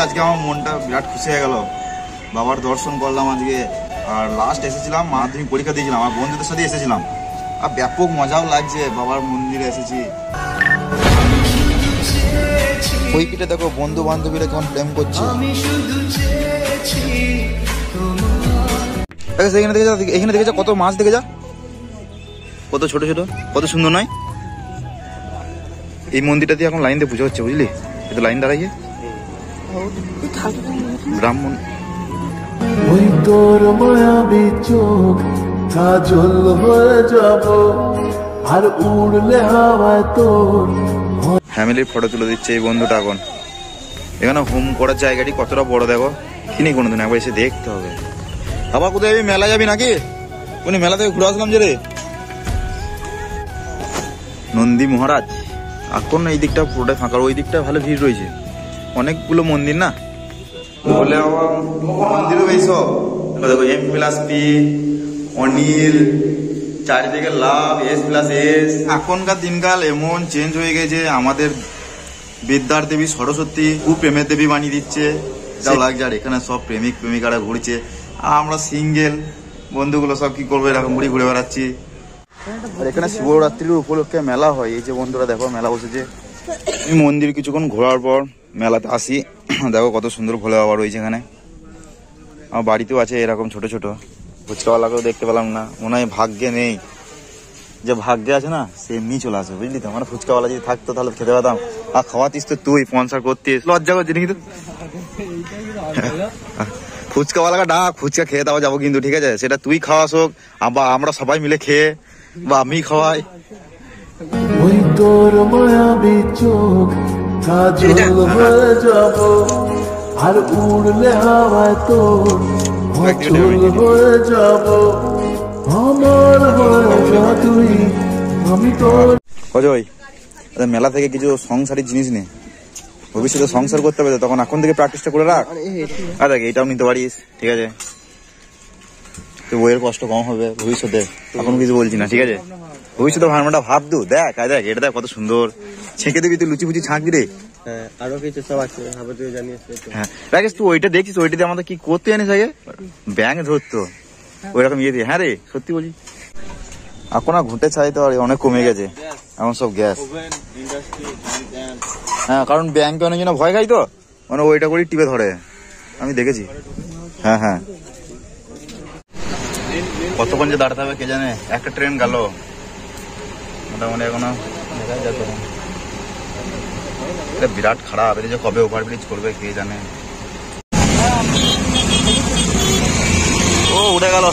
আজকে আমার মনটা বিরাট খুশি হয়ে গেল। বাবার দর্শন করলাম আজকে। আর লাস্ট এসেছিলাম মাধ্যমিক পরীক্ষা দিয়েছিলাম, আমার বন্ধুদের সাথে এসেছিলাম, আর ব্যাপক মজাও লাগছে। বাবার মন্দিরে এসেছি। ওই পিঠে দেখো বন্ধু বান্ধবীরা কেমন প্রেম করছে। এখানে দেখে যা, এখানে দেখে যা কত মাছ, দেখে যা কত ছোট ছোট, কত সুন্দর নয়? এই মন্দিরটা দিয়ে এখন লাইন দিয়ে পুজো হচ্ছে, বুঝলি? এতো লাইন দাঁড়াইয়ে ব্রাহ্মণ। ওই তোর মায়াবী চোখ কাজল হয়ে যাব, আর উড়লে হাওয়ায় তোর। ফ্যামিলির ফটো তুলে দিচ্ছে এই বন্ধুটা এখন। এখানে হোম করার জায়গাটি কতটা বড় দেখো, কিনে কোনোদিন একবার এসে দেখতে হবে। আবার কোথায় যাবি? মেলা যাবি নাকি? উনি মেলা থেকে ঘুরে আসলাম যে রে। নন্দী মহারাজ এখন এই দিকটা পুরোটাই ফাঁকা, ওই দিকটা ভালো ভিড় রয়েছে, অনেকগুলো মন্দির না বলে। মন্দিরও এইসব দেখো, M+P, অনিল, চারিদিকে লাভ, S+S। এখনকার দিনকাল এমন চেঞ্জ হয়ে গেছে, আমাদের বিদ্যার দেবী সরস্বতী খুব প্রেমের দেবী বানিয়ে দিচ্ছে, যা লাগছে। আর এখানে সব প্রেমিক প্রেমিকারা ঘুরছে, আর আমরা সিঙ্গেল বন্ধুগুলো সব কি করবো, এরকম ঘুরে ঘুরে বেড়াচ্ছি। আর এখানে শিবরাত্রির উপলক্ষে মেলা হয়। এই যে বন্ধুরা দেখো মেলা বসেছে। এই মন্দির কিছুক্ষণ ঘোরার পর মেলাতে আসি। দেখো কত সুন্দর ভোলে বাবা রয়েছে এখানে। আমার বাড়িতেও আছে এরকম ছোট ছোট। ফুচকাওয়ালাকেও দেখতে পেলাম না, মনে হয় ভাগ্যে নেই। যে ভাগ্যে আছে না সে এমনি চলে আসবে, বুঝলি তো? মানে ফুচকাওয়ালা যদি থাকতো তাহলে খেতে পেতাম। আর খাওয়াতিস তো তুই, স্পন্সর করতিস, লজ্জা করছিস কিন্তু। ফুচকাওয়ালাকে ডাক, ফুচকা খেয়ে দাও যাবো কিন্তু, ঠিক আছে? সেটা তুই খাওয়াস হোক, বা আমরা সবাই মিলে খেয়ে, বা আমি খাওয়াই। ওই তোর মায়াবী চোখ কাজল হয়ে যাব, আর উড়লে হাওয়ায় তোর অচল হয়ে যাব, আমার হয়ে যা তুই, আমি তোর। অজয়, মেলা থেকে কিছু সংসারের জিনিস নে, ভবিষ্যতে সংসার করতে হবে, তখন এখন থেকে প্র্যাকটিসটা করে রাখ। আর দেখ এটাও নিতে পারিস, ঠিক আছে? তো বইয়ের কষ্ট কম হবে ভবিষ্যতে, এখন কিছু বলছি না, ঠিক আছে? ভবিষ্যতে ভাবনাটা ভাব দু। দেখ এটা দেখ কত সুন্দর, ছেঁকে দিবি তুই, লুচি ফুচি ছাঁকবি রে। হ্যাঁ, আরো কিছু সব আছে, তুই জানিস। হ্যাঁ রাকেশ, তুই ওইটা দেখছিস? ওইটাতে আমাদের কি করতে জানিস? আগে ব্যাঙ ধরতো ওইরকম ইয়ে দিয়ে। হ্যাঁ রে, সত্যি বলছি, এখন আর ঘুঁটে ছাই তো অনেক কমে গেছে, এখন সব গ্যাস। হ্যাঁ, কারণ ব্যাংকে অনেকজন ভয় খাই তো, মানে ওইটা করে টিপে ধরে, আমি দেখেছি। হ্যাঁ হ্যাঁ, কতক্ষণ যে দাঁড়াতে হবে কে জানে। একটা ট্রেন গেল মোটামুটি, এখনো দেখাই যেত। এটা বিরাট খারাপ, এটা যে কবে ওভারব্রিজ করবে কে জানে। ও উঠে গেল।